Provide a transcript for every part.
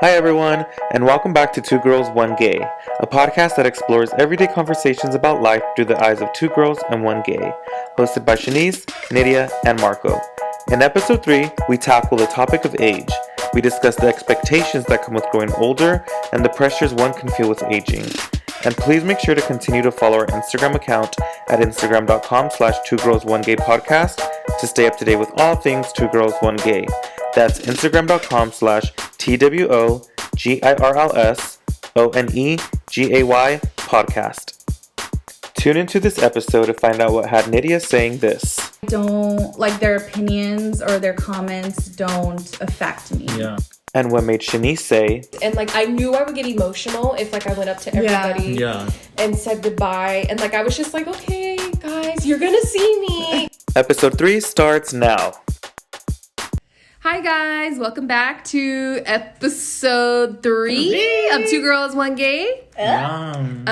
Hi everyone, and welcome back to Two Girls, One Gay, a podcast that explores everyday conversations about life through the eyes of two girls and one gay, hosted by Shanice, Nydia, and Marco. In episode 3, we tackle the topic of age. We discuss the expectations that come with growing older and the pressures one can feel with aging. And please make sure to continue to follow our Instagram account at instagram.com/twogirlsonegaypodcast to stay up to date with all things Two Girls, One Gay. That's instagram.com/twirlsonegay podcast. Tune into this episode to find out what had Nydia saying this. Don't, like, their opinions or their comments don't affect me. Yeah. And what made Shanice say, and like I knew I would get emotional if like I went up to everybody and said goodbye, and like I was just like, okay guys, you're gonna see me. Episode 3 starts now. Hi guys, welcome back to episode 3 of Two Girls, One Gay. I'm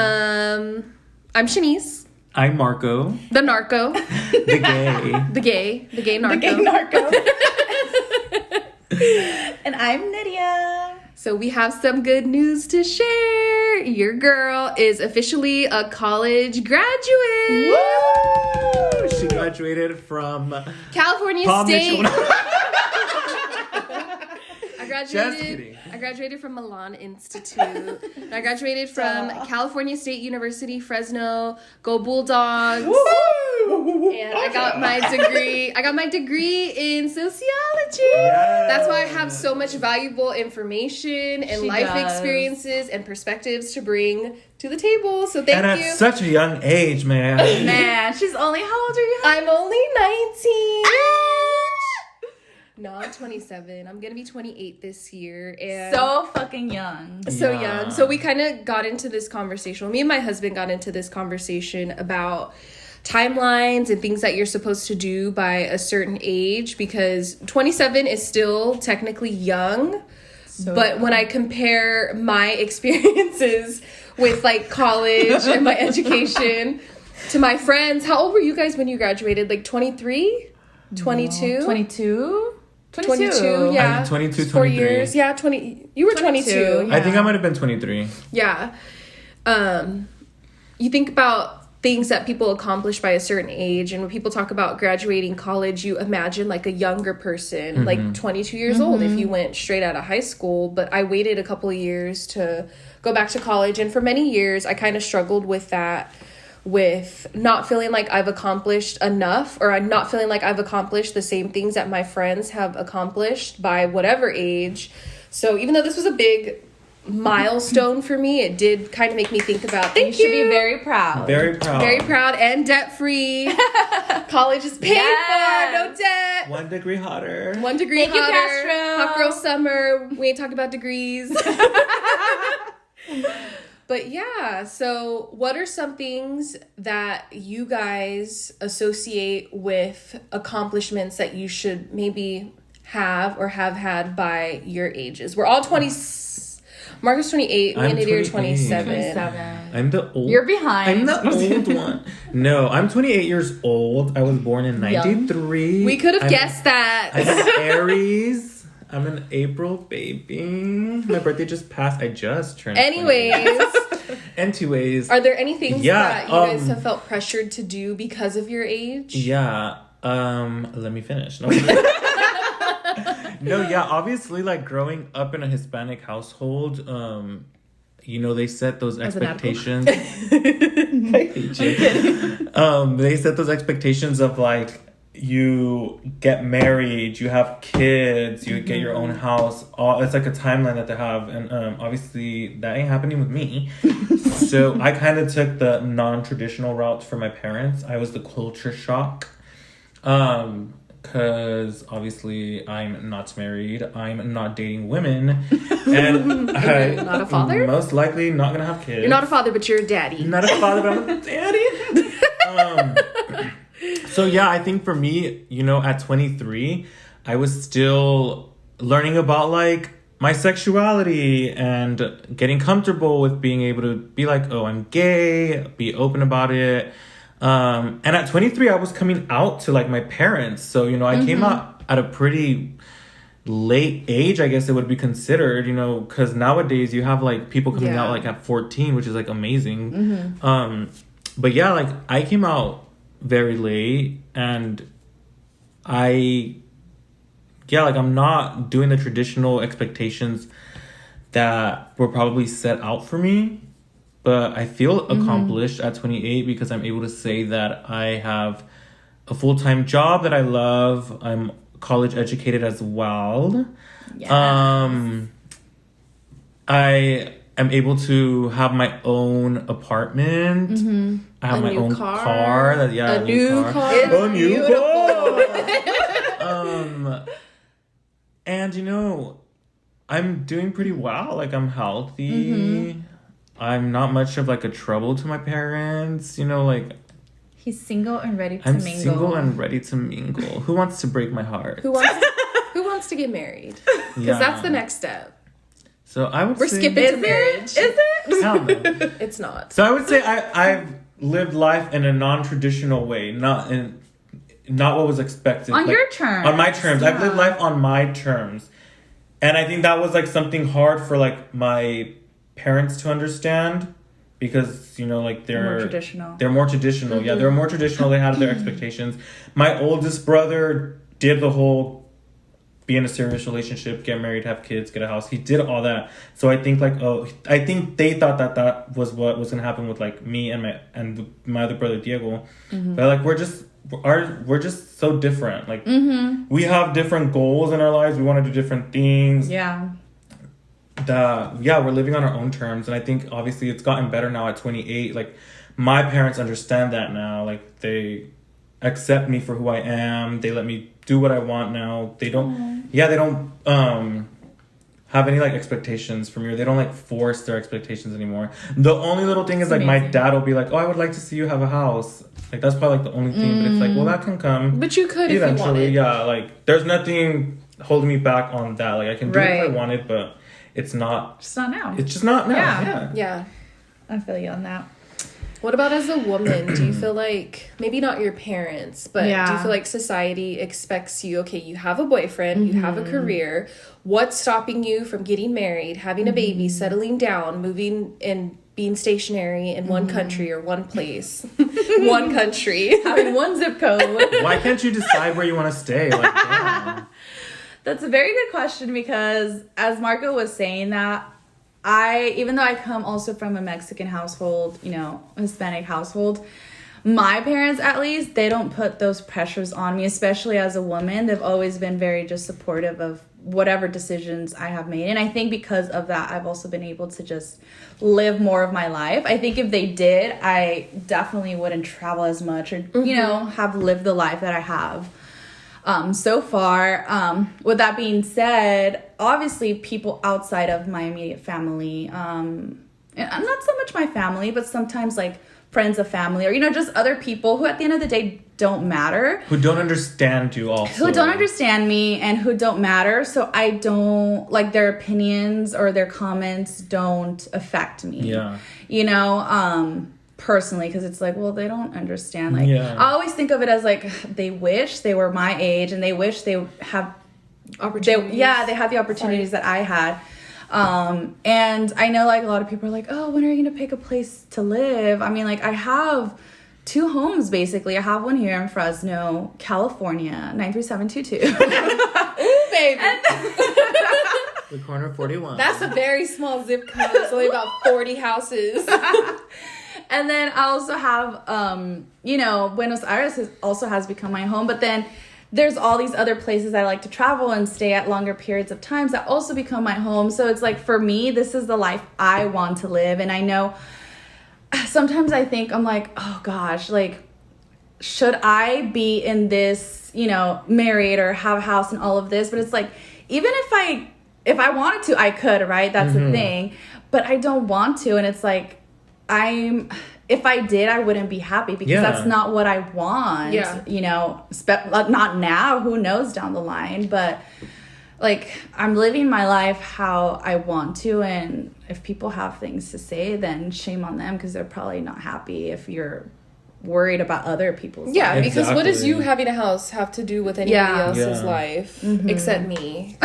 Shanice. I'm Marco. The narco. The gay. The gay narco. The gay narco. And I'm Nydia. So we have some good news to share. Your girl is officially a college graduate. Woo! She graduated from California Palm State. Beach. I graduated from Milan Institute. I graduated from California State University, Fresno. Go Bulldogs. And I got my degree. I got my degree in sociology. Yes. That's why I have so much valuable information and life experiences and perspectives to bring to the table. So thank you. And at such a young age, man. Man, she's only, how old are you? I'm only 19. No, I'm 27. I'm gonna be 28 this year. And so fucking young. So young. So we kind of got into this conversation. Me and my husband got into this conversation about timelines and things that you're supposed to do by a certain age, because 27 is still technically young. But when I compare my experiences with like college and my education to my friends, how old were you guys when you graduated? Like 23? 22? 22? 22, yeah. 22, 23. 4 years. Yeah, 20. You were 22. Yeah. I think I might have been 23. Yeah. You think about things that people accomplish by a certain age, and when people talk about graduating college, you imagine like a younger person, like 22 years old if you went straight out of high school. But I waited a couple of years to go back to college, and for many years I kind of struggled with that, with not feeling like I've accomplished enough, or I'm not feeling like I've accomplished the same things that my friends have accomplished by whatever age. So even though this was a big milestone for me, it did kind of make me think about, you should be very proud. Very proud. Very proud and debt-free. College is paid for, no debt. 1 degree hotter. 1 degree Thank you, hotter. Castro. Hot girl summer. We ain't talking about degrees. But yeah, so what are some things that you guys associate with accomplishments that you should maybe have or have had by your ages? We're all 20. Marcus 28, me and Nydia are 27. I'm the old. You're behind. I'm the old one. No, I'm 28 years old. I was born in 93. We could have guessed that. I'm an Aries. I'm an April baby. My birthday just passed. I just turned. Anyways. Are there any things that you guys have felt pressured to do because of your age? Yeah. Let me finish. No. No, yeah, obviously, like, growing up in a Hispanic household, they set those expectations. I hate you. They set those expectations of, like, you get married, you have kids, you get your own house. It's like a timeline that they have, and obviously that ain't happening with me. So I kind of took the non-traditional route for my parents. I was the culture shock. Because obviously I'm not married, I'm not dating women, and I'm not a father? Most likely not gonna have kids. You're not a father, but you're a daddy. Not a father, but I'm a daddy. So yeah, I think for me, at 23, I was still learning about like my sexuality and getting comfortable with being able to be like, oh, I'm gay, be open about it. And at 23, I was coming out to like my parents. So, I came out at a pretty late age, I guess it would be considered, you know, because nowadays you have like people coming out like at 14, which is like amazing. But yeah, like I came out very late, and like I'm not doing the traditional expectations that were probably set out for me, but I feel accomplished at 28 because I'm able to say that I have a full-time job that I love. I'm college educated as well. Yes. I am able to have my own apartment. I have my own car. A new car. A new car. And you know, I'm doing pretty well. Like I'm healthy. I'm not much of like a trouble to my parents. You know, like He's single and ready to I'm mingle. single and ready to mingle. Who wants to break my heart? Who wants to get married? Because that's the next step. So I would We're say... skipping to marriage. Is it? Hell no. It's not. So I would say I've lived life in a non-traditional way, not what was expected. On your terms. On my terms. Yeah. I've lived life on my terms. And I think that was like something hard for like my parents to understand, because, you know, like they're more traditional. They're more traditional. Yeah, they're more traditional. They had their expectations. My oldest brother did the whole be in a serious relationship, get married, have kids, get a house. He did all that. So I think like, I think they thought that was what was gonna happen with like me and my other brother Diego. But like we're just so different. Like we have different goals in our lives. We want to do different things. Yeah. We're living on our own terms, and I think obviously it's gotten better now at 28. Like my parents understand that now. Like they accept me for who I am. They let me do what I want now. They don't have any like expectations from you. They don't like force their expectations anymore. The only little thing is like my dad will be like, "Oh, I would like to see you have a house." Like that's probably like the only thing, but it's like, well, that can come. But you could eventually. If you wanted. Yeah, like there's nothing holding me back on that. Like I can do it if I wanted, but it's not. Just not now. It's just not now. Yeah. I feel you on that. What about as a woman? Do you feel like, maybe not your parents, but do you feel like society expects you, okay, you have a boyfriend, you have a career. What's stopping you from getting married, having a baby, settling down, moving and being stationary in one country or one place? One country. Having one zip code. Why can't you decide where you want to stay? Like, damn. That's a very good question, because as Marco was saying that, even though I come also from a Mexican household, you know, Hispanic household, my parents, at least, they don't put those pressures on me, especially as a woman. They've always been very just supportive of whatever decisions I have made. And I think because of that, I've also been able to just live more of my life. I think if they did, I definitely wouldn't travel as much or, you know, have lived the life that I have. So far. With that being said, obviously people outside of my immediate family, and not so much my family, but sometimes like friends of family, or, you know, just other people who at the end of the day don't matter. Who don't understand you also. Who don't understand me and who don't matter. So I don't, like, their opinions or their comments don't affect me. Yeah. You know, personally, because it's like, well, they don't understand. Like, I always think of it as like they wish they were my age and they wish they have opportunities. They had the opportunities that I had. And I know like a lot of people are like, oh, when are you gonna pick a place to live? I mean, like, I have 2 homes basically. I have one here in Fresno, California, 93722. Ooh, baby. The corner 41. That's a very small zip code. It's only about 40 houses. And then I also have, you know, Buenos Aires also has become my home. But then there's all these other places I like to travel and stay at longer periods of times that also become my home. So it's like, for me, this is the life I want to live. And I know sometimes I think, I'm like, oh gosh, like, should I be in this, you know, married or have a house and all of this? But it's like, even if I wanted to, I could, right? That's the thing. But I don't want to. And it's like, if I did, I wouldn't be happy, because that's not what I want. Yeah. You know, not now, who knows down the line, but like, I'm living my life how I want to. And if people have things to say, then shame on them, because they're probably not happy if you're worried about other people's Yeah, lives. because what does Exactly. you having a house have to do with anybody else's Yeah. life except me?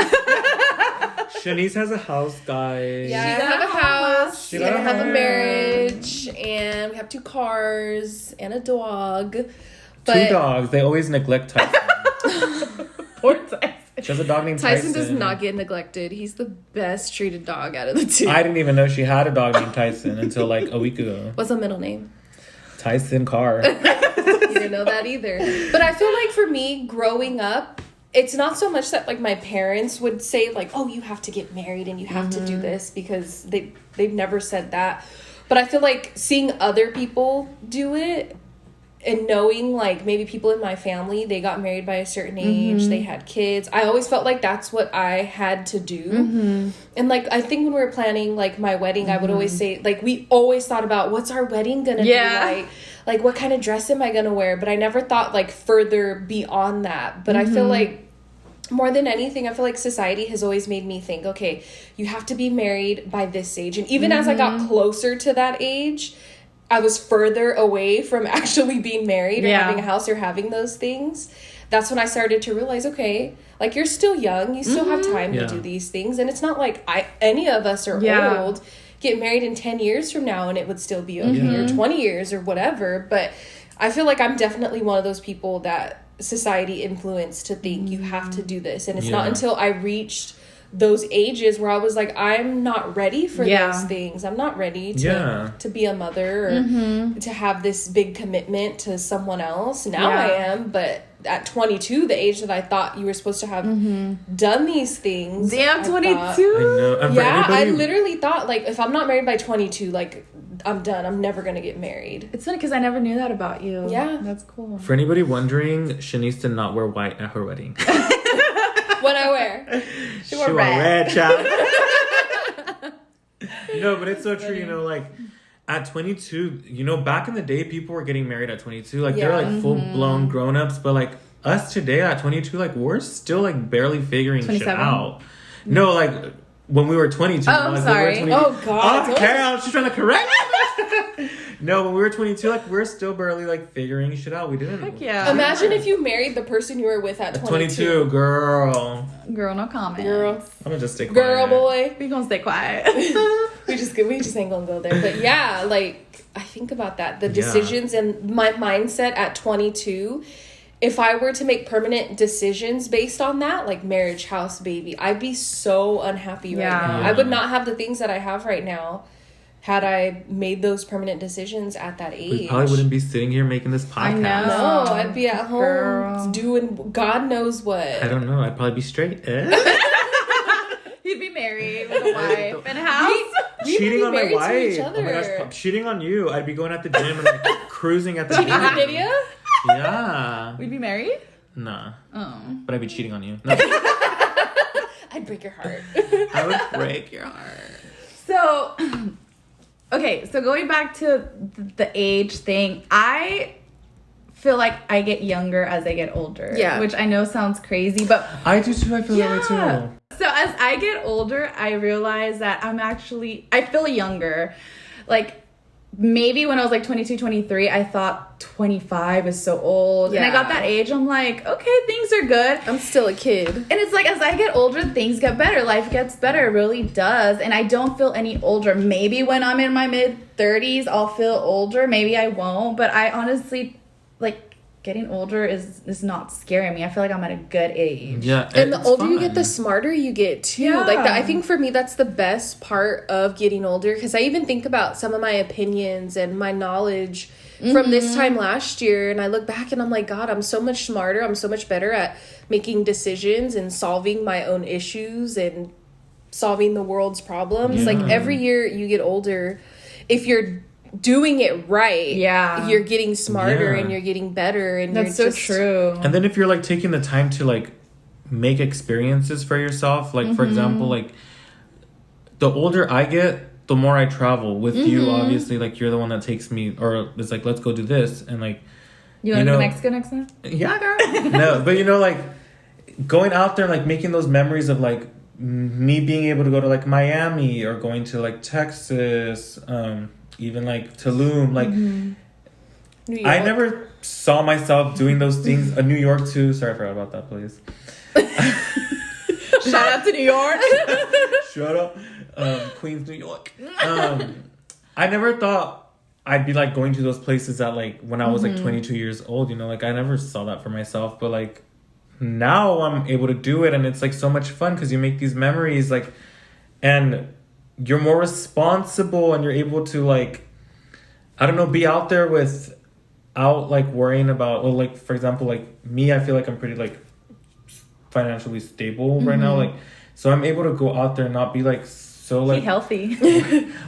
Shanice has a house, guys. Yeah, I got have a a house, She and got I a have a house. marriage, and we have 2 cars and a dog. 2 dogs. They always neglect Tyson. Poor Tyson. She has a dog named Tyson. Tyson does not get neglected. He's the best treated dog out of the 2. I didn't even know she had a dog named Tyson until like a week ago. What's the middle name? Tyson Carr. You didn't know that either. But I feel like for me, growing up, it's not so much that like my parents would say like, oh, you have to get married and you have to do this, because they've never said that. But I feel like seeing other people do it and knowing like maybe people in my family, they got married by a certain age, they had kids. I always felt like that's what I had to do. And like I think when we were planning like my wedding, I would always say like we always thought about what's our wedding gonna be like. Like what kind of dress am I gonna wear? But I never thought like further beyond that. But I feel like more than anything, I feel like society has always made me think, okay, you have to be married by this age. And even as I got closer to that age, I was further away from actually being married or having a house or having those things. That's when I started to realize, okay, like you're still young, you still have time to do these things. And it's not like any of us are old. Get married in 10 years from now and it would still be okay, or 20 years or whatever. But I feel like I'm definitely one of those people that society influenced to think you have to do this. And it's not until I reached those ages where I was like, I'm not ready for those things. I'm not ready to be a mother or to have this big commitment to someone else. Now I am, but at 22, the age that I thought you were supposed to have done these things. Damn, 22? I know. And I literally thought, like, if I'm not married by 22, like, I'm done. I'm never going to get married. It's funny because I never knew that about you. Yeah. That's cool. For anybody wondering, Shanice did not wear white at her wedding. What I wear? She wore red. child. No, but it's so true, you know, like at 22, you know, back in the day, people were getting married at 22. Like they're like full-blown grown-ups, but like us today at 22, like we're still like barely figuring 27? shit out. No, like when we were 22. Oh, I'm like, sorry. We were 22. Oh, God. Okay, I was just trying to correct me. No, when we were 22, like we're still barely like figuring shit out. We didn't. Heck yeah. Imagine if you married the person you were with at 22. 22, girl. Girl, no comment. Girl. I'm gonna just stay quiet. Girl, boy. We gonna stay quiet. We just ain't gonna go there. But yeah, like, I think about that. The decisions and my mindset at 22, if I were to make permanent decisions based on that, like marriage, house, baby, I'd be so unhappy right now. Yeah. I would not have the things that I have right now had I made those permanent decisions at that age. We probably wouldn't be sitting here making this podcast. I know. No, I'd be at home Girl. doing God knows what. I don't know. I'd probably be straight. He'd be married with a wife and a house. We would Cheating be on my married to wife. each Oh my other. gosh, cheating on you. I'd be going at the gym and like cruising at the gym. Cheating on Lydia? Yeah. We'd be married? Nah. Oh. But I'd be cheating on you. No. I'd break your heart. I would break your heart. So, okay, so going back to the age thing, I feel like I get younger as I get older. Yeah. Which I know sounds crazy, but I do too. I feel that way too. so as I get older, I realize that I feel younger. Like, maybe when I was like 22, 23, I thought 25 is so old. And I got that age, I'm like, okay, things are good. I'm still a kid. And it's like, as I get older, things get better. Life gets better. It really does. And I don't feel any older. Maybe when I'm in my mid-30s, I'll feel older. Maybe I won't. But I honestly, like, getting older is not scaring me. I feel like I'm at a good age. Yeah. And the it's older you fun. get, the smarter you get too. Yeah. Like I think for me, that's the best part of getting older. Because I even think about some of my opinions and my knowledge from this time last year. And I look back and I'm like, God, I'm so much smarter. I'm so much better at making decisions and solving my own issues and solving the world's problems. Yeah. Like every year you get older, if you're doing it right, you're getting smarter and you're getting better, and That's so true. And then if you're like taking the time to like make experiences for yourself, like for example, like the older I get, the more I travel with you. Obviously, like you're the one that takes me, or it's like, let's go do this, and like You want to go to Mexico next time? yeah, girl. No, but you know, like going out there, like making those memories of like me being able to go to like Miami or going to like Texas, even like Tulum, like New York. I never saw myself doing those things. New York too. Sorry, I forgot about that place. Shout out to New York. Shut up. Queens, New York. I never thought I'd be like going to those places at like when I was like 22 years old, you know, like I never saw that for myself, but like now I'm able to do it and it's like so much fun because you make these memories like, and you're more responsible and you're able to like, I don't know, be out there without like worrying about, well, like for example, like me, I feel like I'm pretty like financially stable right now, like so I'm able to go out there and not be like so like Be healthy.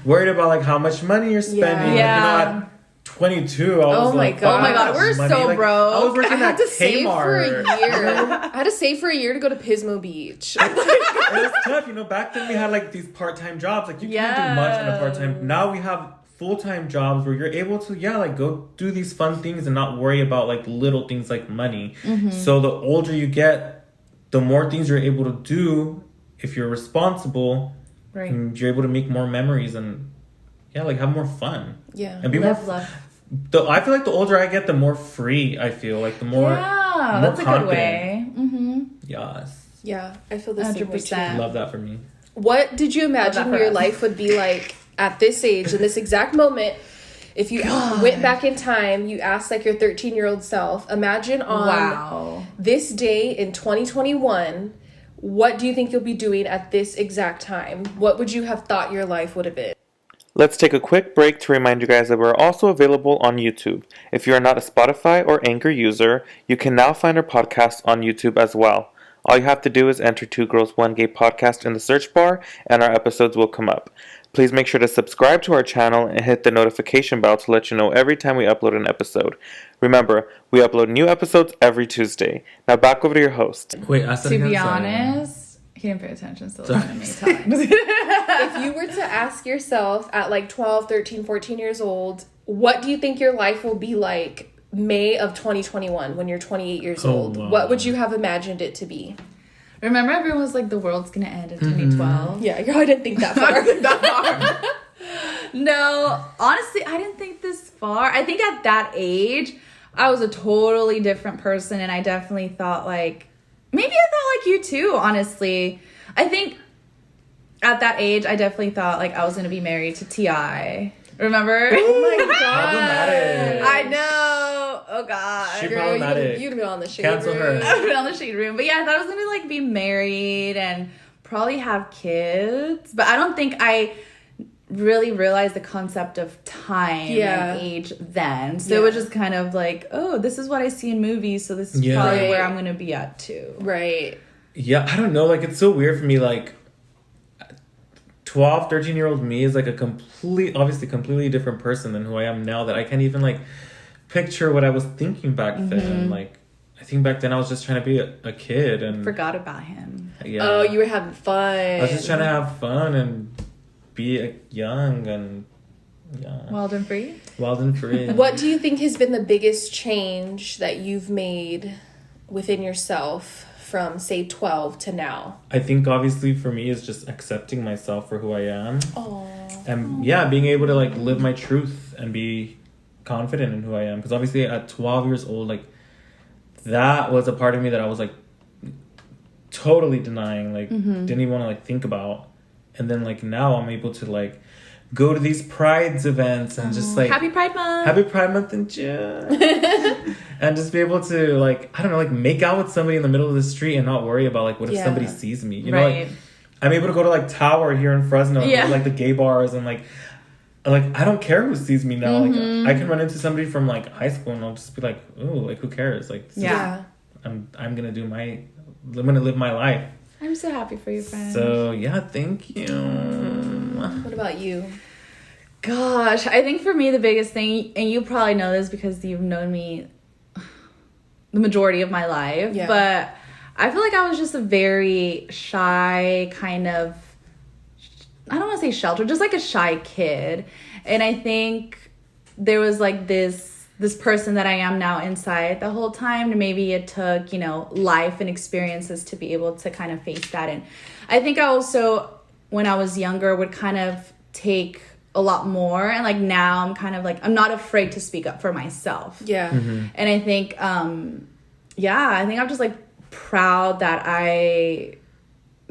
worried about like how much money you're spending. Yeah. Like, you know, at 22, I was like, God. Oh my God, we're so like, broke. I was working I had at to save for a Kmart. year. I had to save for a year to go to Pismo Beach. It was tough, you know. Back then we had like these part-time jobs. Like you can't do much on a part-time. Now we have full-time jobs where you're able to like go do these fun things and not worry about like little things like money. So the older you get, the more things you're able to do if you're responsible. Right. And you're able to make more memories and like have more fun. Yeah. And be Live, more. love. I feel like the older I get, the more free I feel. Like the more. Yeah, more that's a confident. good way. Mm-hmm. Yes. Yeah, I feel the same way too. 100%. Love that for me. What did you imagine for your us. life would be like at this age, in this exact moment? If you went back in time, you asked like your 13-year-old self, imagine on this day in 2021, what do you think you'll be doing at this exact time? What would you have thought your life would have been? Let's take a quick break to remind you guys that we're also available on YouTube. If you are not a Spotify or Anchor user, you can now find our podcast on YouTube as well. All you have to do is enter 2 Girls 1 Gay podcast in the search bar and our episodes will come up. Please make sure to subscribe to our channel and hit the notification bell to let you know every time we upload an episode. Remember, we upload new episodes every Tuesday. Now back over to your host. Wait, ask that To again, be sorry. honest, he didn't pay attention, so listening many times. If you were to ask yourself at like 12, 13, 14 years old, what do you think your life will be like May of 2021 when you're 28 years old? wow. What would you have imagined it to be? Remember, everyone was like, the world's gonna end in 2012. Yeah, I didn't think that far. No, honestly, I didn't think this far. I think at that age, I was a totally different person, and I definitely thought like, maybe I thought like you too, honestly. I think at that age, I definitely thought like I was gonna be married to T.I. Remember? Oh my god. Problematic. I know. Oh god. She Girl, problematic. you'd been on the shade Cancel room. her. I've been on the shade room, but yeah, I thought I was gonna like be married and probably have kids, but I don't think I really realized the concept of time and age then. So it was just kind of like, oh, this is what I see in movies, so this is probably Right. where I'm gonna be at too. Right. Yeah, I don't know. Like, it's so weird for me. Like, 12, 13-year-old me is like a completely different person than who I am now, that I can't even like picture what I was thinking back then. Like, I think back then I was just trying to be a kid and Forgot about him. yeah. Oh, you were having fun. I was just trying to have fun and be young and Wild and free. wild and free. What do you think has been the biggest change that you've made within yourself from, say, 12 to now? I think obviously for me is just accepting myself for who I am. Oh. And being able to like live my truth and be confident in who I am. Because obviously at 12 years old, like that was a part of me that I was like totally denying, like didn't even want to like think about. And then like now I'm able to like go to these Pride's events and just like Happy Pride Month. Happy Pride Month in June. And just be able to like, I don't know, like make out with somebody in the middle of the street and not worry about like what if somebody sees me. You know, like I'm able to go to like Tower here in Fresno and go to like the gay bars and like I don't care who sees me now. Like I can run into somebody from like high school and I'll just be like, ooh, like who cares? Like I'm gonna live my life. I'm so happy for you, friend. So yeah, thank you. What about you? Gosh, I think for me the biggest thing, and you probably know this because you've known me the majority of my life, but I feel like I was just a very shy kind of, I don't want to say sheltered, just like a shy kid. And I think there was like this person that I am now inside the whole time. And maybe it took, life and experiences to be able to kind of face that. And I think I also, when I was younger, would kind of take a lot more, and like now I'm kind of like, I'm not afraid to speak up for myself. Yeah. And I think I think I'm just like proud that I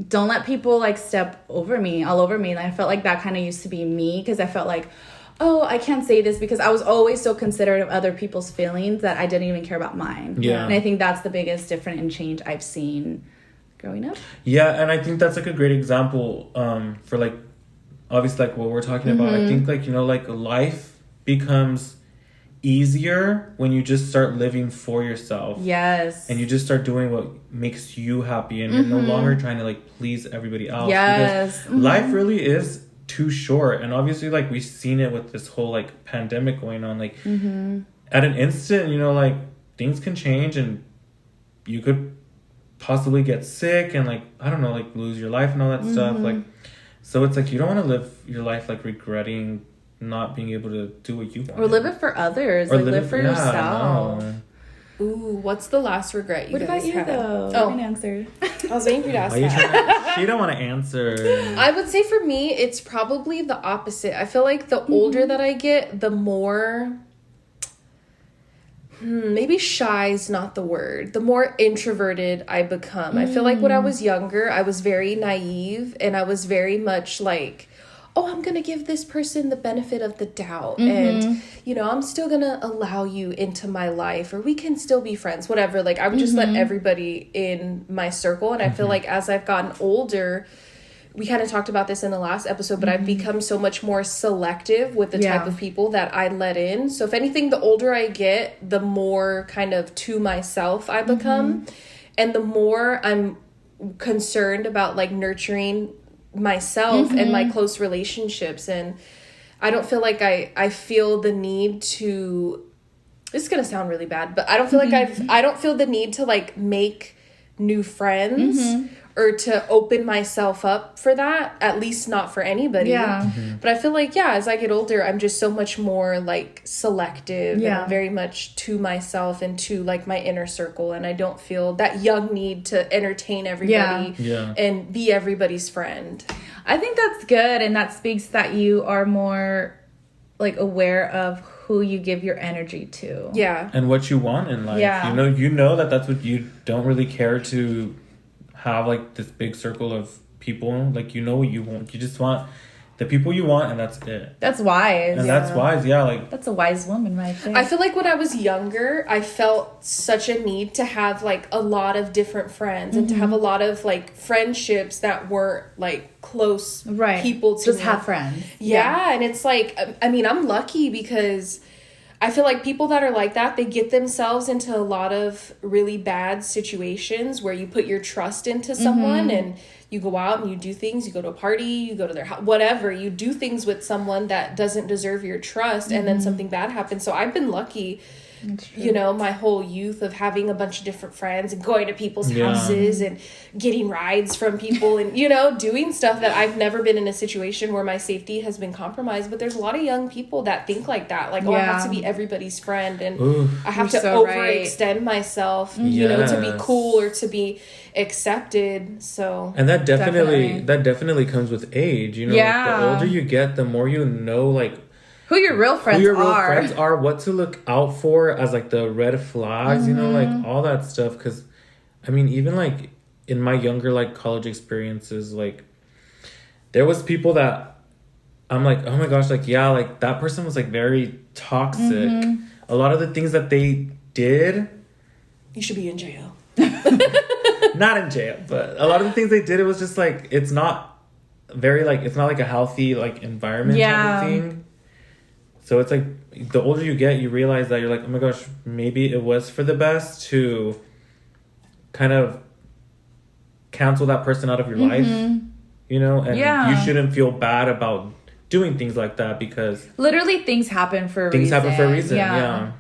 don't let people like step over me, all over me. And I felt like that kind of used to be me, because I felt like, oh, I can't say this, because I was always so considerate of other people's feelings that I didn't even care about mine. Yeah. And I think that's the biggest difference and change I've seen growing up. Yeah, and I think that's like a great example for like, obviously, like what we're talking about. I think like, you know, like life becomes easier when you just start living for yourself. Yes. And you just start doing what makes you happy, and you're no longer trying to like please everybody else. Yes. Because life really is too short. And obviously, like we've seen it with this whole like pandemic going on. Like at an instant, you know, like things can change, and you could possibly get sick and like, I don't know, like lose your life and all that stuff. Like, so it's like you don't want to live your life like regretting not being able to do what you want. Or live it for others. Or like live for yourself. No. Ooh, what's the last regret you What guys about you had? though? Oh. I can answer. I was waiting for you to ask Why are you that. she don't want to answer. I would say for me, it's probably the opposite. I feel like the older that I get, the more... maybe shy is not the word. The more introverted I become. I feel like when I was younger, I was very naive, and I was very much like, oh, I'm going to give this person the benefit of the doubt. And, you know, I'm still going to allow you into my life, or we can still be friends, whatever. Like, I would just let everybody in my circle. And I feel like as I've gotten older, we kind of talked about this in the last episode, but I've become so much more selective with the type of people that I let in. So if anything, the older I get, the more kind of to myself I become. And the more I'm concerned about like nurturing myself and my close relationships. And I don't feel like I feel the need to, this is going to sound really bad, but I don't feel like I don't feel the need to like make new friends or to open myself up for that, at least not for anybody. Yeah. But I feel like, as I get older, I'm just so much more like selective and very much to myself and to like my inner circle. And I don't feel that young need to entertain everybody and be everybody's friend. I think that's good, and that speaks that you are more like aware of who you give your energy to. Yeah. And what you want in life. Yeah. You know that's what you don't really care to have like this big circle of people. Like, you know what you want. You just want the people you want, and that's it. That's wise. And that's wise, like that's a wise woman right there. I feel like when I was younger, I felt such a need to have like a lot of different friends and to have a lot of like friendships that weren't like close people to just me. have friends. Yeah, and it's like, I mean, I'm lucky because I feel like people that are like that, they get themselves into a lot of really bad situations where you put your trust into someone and you go out and you do things, you go to a party, you go to their house, whatever, you do things with someone that doesn't deserve your trust, and then something bad happens. So I've been lucky, you know, my whole youth of having a bunch of different friends and going to people's houses and getting rides from people and, you know, doing stuff that I've never been in a situation where my safety has been compromised. But there's a lot of young people that think like that. Like, oh, I have to be everybody's friend, and I have to overextend myself, you know, to be cool or to be accepted. So, and that definitely comes with age, you know. Like, the older you get, the more you know, like, who your real friends are, what to look out for as like the red flags, you know, like all that stuff. Because I mean, even like in my younger like college experiences, like there was people that I'm like, oh my gosh, like, like that person was like very toxic. A lot of the things that they did, you should be in jail. not in jail, but a lot of the things they did, it was just like, it's not like a healthy like environment type of thing. So it's like, the older you get, you realize that you're like, oh my gosh, maybe it was for the best to kind of cancel that person out of your life, you know? And you shouldn't feel bad about doing things like that, because literally things happen for a reason. Things happen for a reason, yeah.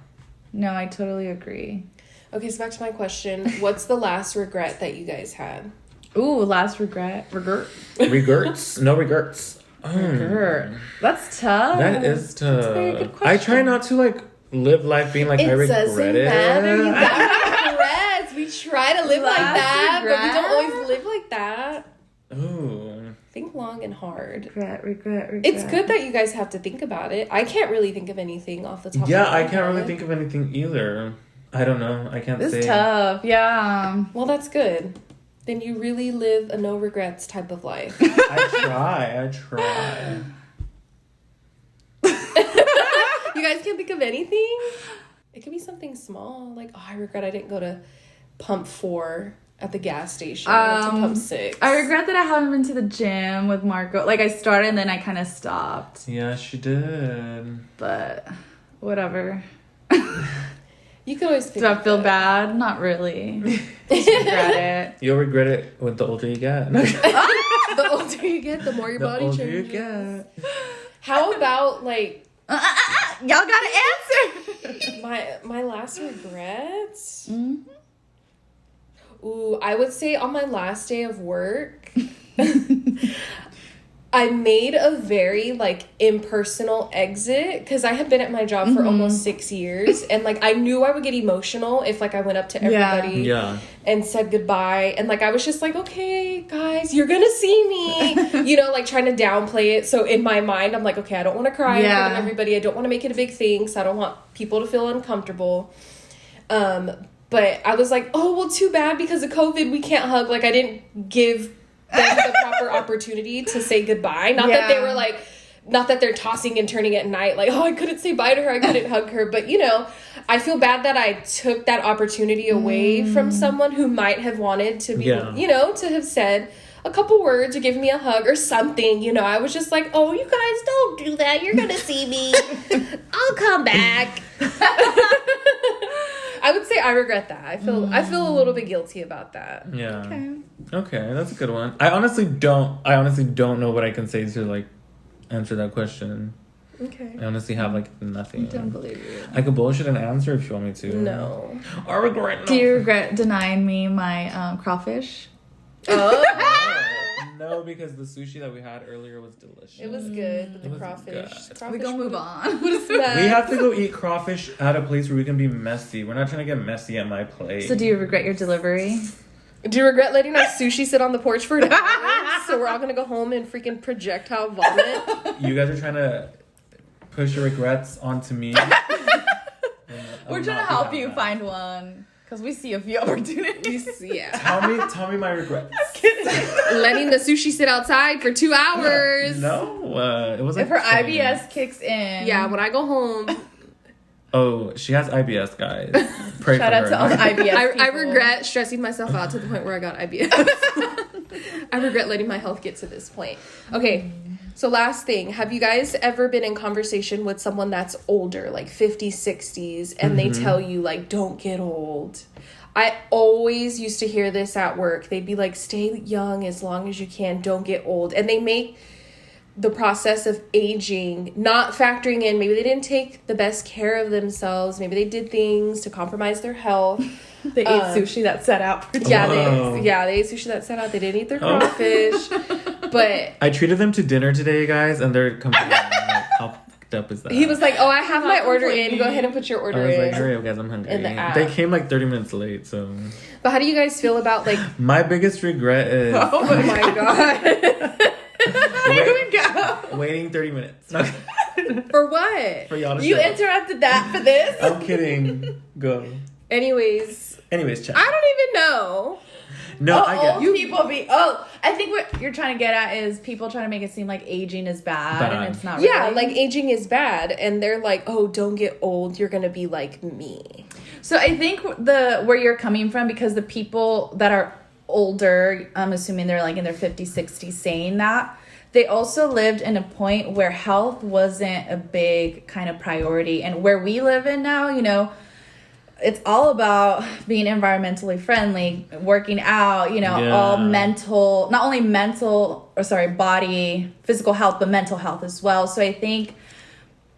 No, I totally agree. Okay, so back to my question. What's the last regret that you guys had? Ooh, last regret. Regrets? No regrets. That's tough. That is tough. That's a very good question. I try not to like live life being like, I regret it. Matter. You got regrets. We try to live like that, regret? but we don't always live like that. Ooh. Think long and hard. Regret. It's good that you guys have to think about it. I can't really think of anything off the top of my head. Yeah, I can't really think of anything either. I don't know. I can't say. It's tough, yeah. Well, that's good. Then you really live a no regrets type of life. I try. You guys can't think of anything? It could be something small. Like, oh, I regret I didn't go to pump 4 at the gas station. I went to pump 6. I regret that I haven't been to the gym with Marco. Like, I started and then I kind of stopped. Yeah, she did. But whatever. You could always Do I feel bad? Not really. Just regret it. You'll regret it with the older you get. The older you get, the more your body changes. The older you get. How about, like... Y'all gotta answer! My last regrets? Mm-hmm. Ooh, I would say on my last day of work... I made a very, like, impersonal exit because I had been at my job for almost 6 years. And, like, I knew I would get emotional if, like, I went up to everybody and said goodbye. And, like, I was just like, okay, guys, you're going to see me. You know, like, trying to downplay it. So, in my mind, I'm like, okay, I don't want to cry in front of everybody. I don't want to make it a big thing. So, I don't want people to feel uncomfortable. But I was like, oh, well, too bad because of COVID, we can't hug. Like, I didn't give... the proper opportunity to say goodbye. Not that they were like, not that they're tossing and turning at night, like, oh, I couldn't say bye to her, I couldn't hug her. But, you know, I feel bad that I took that opportunity away from someone who might have wanted to be, you know, to have said a couple words or give me a hug or something. You know, I was just like, oh, you guys don't do that. You're going to see me. I'll come back. I would say I regret that. I feel a little bit guilty about that. Yeah. Okay, that's a good one. I honestly don't know what I can say to like answer that question. Okay. I honestly have like nothing. I don't believe you. I could bullshit an answer if you want me to. No. I regret. No. Do you regret denying me my crawfish? Oh. No, because the sushi that we had earlier was delicious. It was good, but the crawfish. We gonna move on. We have to go eat crawfish at a place where we can be messy. We're not trying to get messy at my place. So do you regret your delivery? Do you regret letting our sushi sit on the porch for an hour? So we're all gonna go home and freaking projectile vomit? You guys are trying to push your regrets onto me. We're trying to help you find one. Because we see a few opportunities. Yeah. Tell me my regrets. Letting the sushi sit outside for 2 hours. No, it was like if her IBS kicks in. Yeah, when I go home. Oh, she has IBS, guys. Pray Shout for out her. to all the IBS I regret stressing myself out to the point where I got IBS. I regret letting my health get to this point. Okay, so last thing. Have you guys ever been in conversation with someone that's older, like 50s, 60s, and they tell you, like, don't get old? I always used to hear this at work. They'd be like, stay young as long as you can. Don't get old. And they make the process of aging, not factoring in, maybe they didn't take the best care of themselves. Maybe they did things to compromise their health. They ate sushi that set out for they ate sushi that set out. They didn't eat their crawfish. But I treated them to dinner today, guys, and they're complaining. Like, how fucked up is that? He was like, oh, I have my order in. Go ahead and put your order in. I was like, hurry up, guys, I'm hungry. In the app. They came like 30 minutes late, so. But how do you guys feel about, like... My biggest regret is... Oh my God. Waiting 30 minutes. For what? For y'all to You show up. interrupted that for this? I'm kidding. Go. Anyways, chat. I don't even know. No, I get old people be... Oh, I think what you're trying to get at is people trying to make it seem like aging is bad. And it's not really. Yeah, like aging is bad. And they're like, oh, don't get old. You're going to be like me. So I think where you're coming from, because the people that are older, I'm assuming they're like in their 50s, 60s saying that, they also lived in a point where health wasn't a big kind of priority. And where we live in now, you know, it's all about being environmentally friendly, working out, you know, all mental, not only body, physical health, but mental health as well. So I think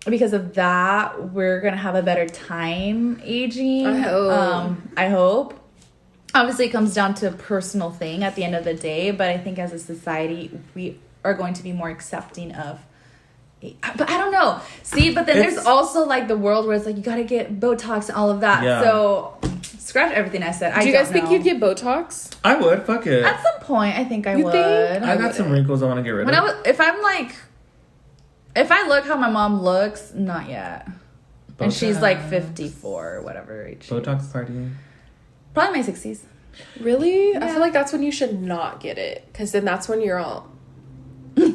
because of that, we're going to have a better time aging. I hope. Obviously, it comes down to a personal thing at the end of the day, but I think as a society, we are going to be more accepting of. But I don't know. See, but then there's also like the world where it's like you got to get Botox and all of that. Yeah. So scratch everything I said. Do you guys think you'd get Botox? I would. Fuck it. At some point, I think I You would. think? I got some wrinkles I want to get rid of. If I look how my mom looks, not yet. Botox. And she's like 54 or whatever age. Botox party. Probably my 60s. Really? Yeah. I feel like that's when you should not get it, because then that's when you're all. But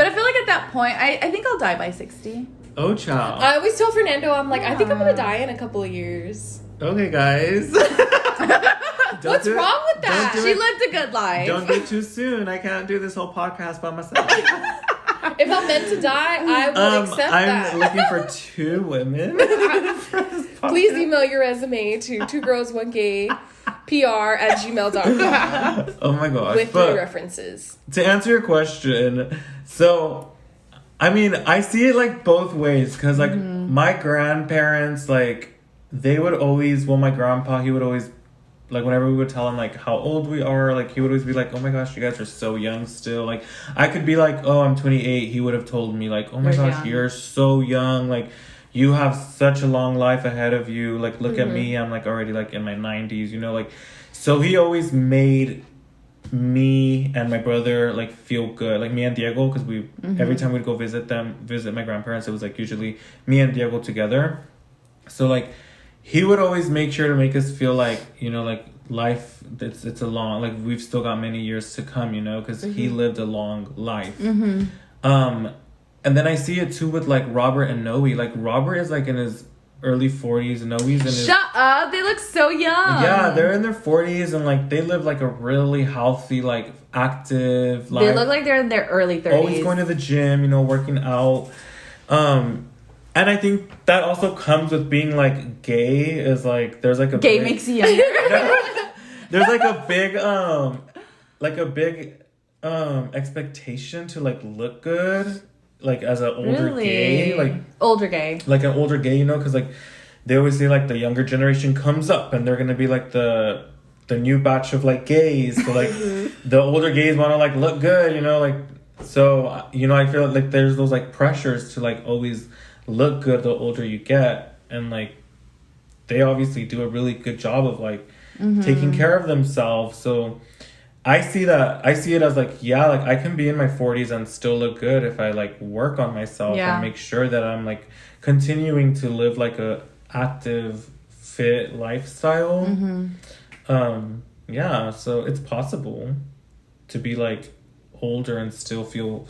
I feel like at that point, I think I'll die by 60. Oh, child. I always tell Fernando, I'm like, I think I'm gonna die in a couple of years. Okay, guys. What's wrong with that? She lived a good life. Don't do it too soon. I can't do this whole podcast by myself. If I'm meant to die, I will accept that. I'm looking for 2 women. Please email your resume to 2girls1gaypr@gmail.com Oh my gosh. with 3 references. To answer your question, so I mean, I see it like both ways, because like my grandparents, like they would always, well, my grandpa, he would always, like whenever we would tell him like how old we are, like he would always be like, oh my gosh, you guys are so young still. Like I could be like, oh, I'm 28. He would have told me like, oh my You're gosh, young. you're so young. Like you have such a long life ahead of you. Like look at me, I'm like already like in my 90s, you know, like, so he always made me and my brother like feel good, like me and Diego, because we every time we'd go visit my grandparents, it was like usually me and Diego together. So like he would always make sure to make us feel like, you know, like life, it's a long, like we've still got many years to come, you know, because he lived a long life. And then I see it too with like Robert and Noe. Like Robert is like in his early 40s, Noe's in his... Shut up! They look so young. Yeah, they're in their 40s and like they live like a really healthy, like active life. They look like they're in their early 30s. Always going to the gym, you know, working out. And I think that also comes with being like gay, is like there's like a Gay big, makes you younger. there's like a big expectation to like look good, like as an older gay, like an older gay, you know, because like they always say like the younger generation comes up and they're gonna be like the new batch of like gays, so like the older gays want to like look good, you know, like, so you know, I feel like there's those like pressures to like always look good the older you get, and like they obviously do a really good job of like taking care of themselves. So I see it as like, yeah, like I can be in my 40s and still look good if I like work on myself and make sure that I'm like continuing to live like a active, fit lifestyle. Yeah, so it's possible to be like older and still feel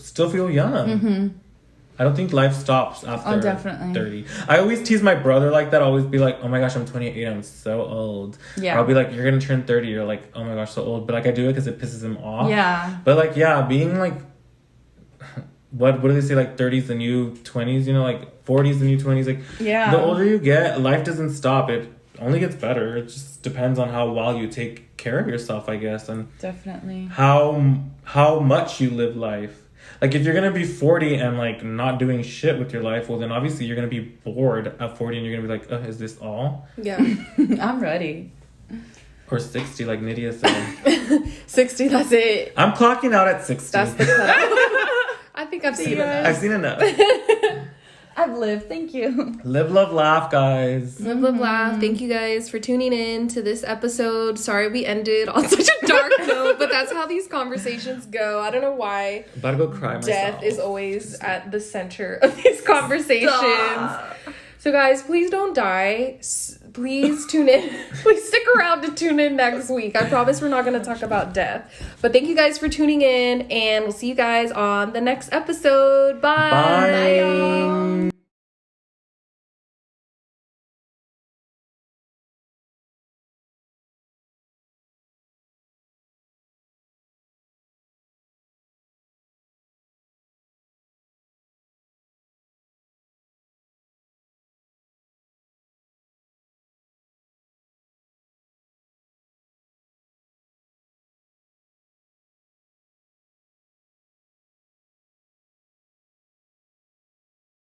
young. I don't think life stops after 30. I always tease my brother like that. I always be like, oh my gosh, I'm 28. I'm so old. Yeah. Or I'll be like, you're going to turn 30. You're like, oh my gosh, so old. But like I do it because it pisses him off. Yeah. But like, yeah, being like, what do they say? Like 30's the new 20s, you know, like 40's the new 20s. Like, yeah, the older you get, life doesn't stop. It only gets better. It just depends on how well you take care of yourself, I guess. And definitely how much you live life. Like, if you're going to be 40 and, like, not doing shit with your life, well, then obviously you're going to be bored at 40 and you're going to be like, is this all? Yeah. I'm ready. Or 60, like Nydia said. 60, that's it. I'm clocking out at 60. That's the cut. I think I've seen enough. I've seen enough. I've lived. Thank you. Live, love, laugh, guys. Live, love, laugh. Thank you guys for tuning in to this episode. Sorry we ended on such a dark note, but that's how these conversations go. I don't know why. I'm about to go cry myself. Death is always at the center of these conversations. Stop. So guys, please don't die. Please tune in. Please stick around to tune in next week. I promise we're not going to talk about death. But thank you guys for tuning in, and we'll see you guys on the next episode. Bye. Bye y'all.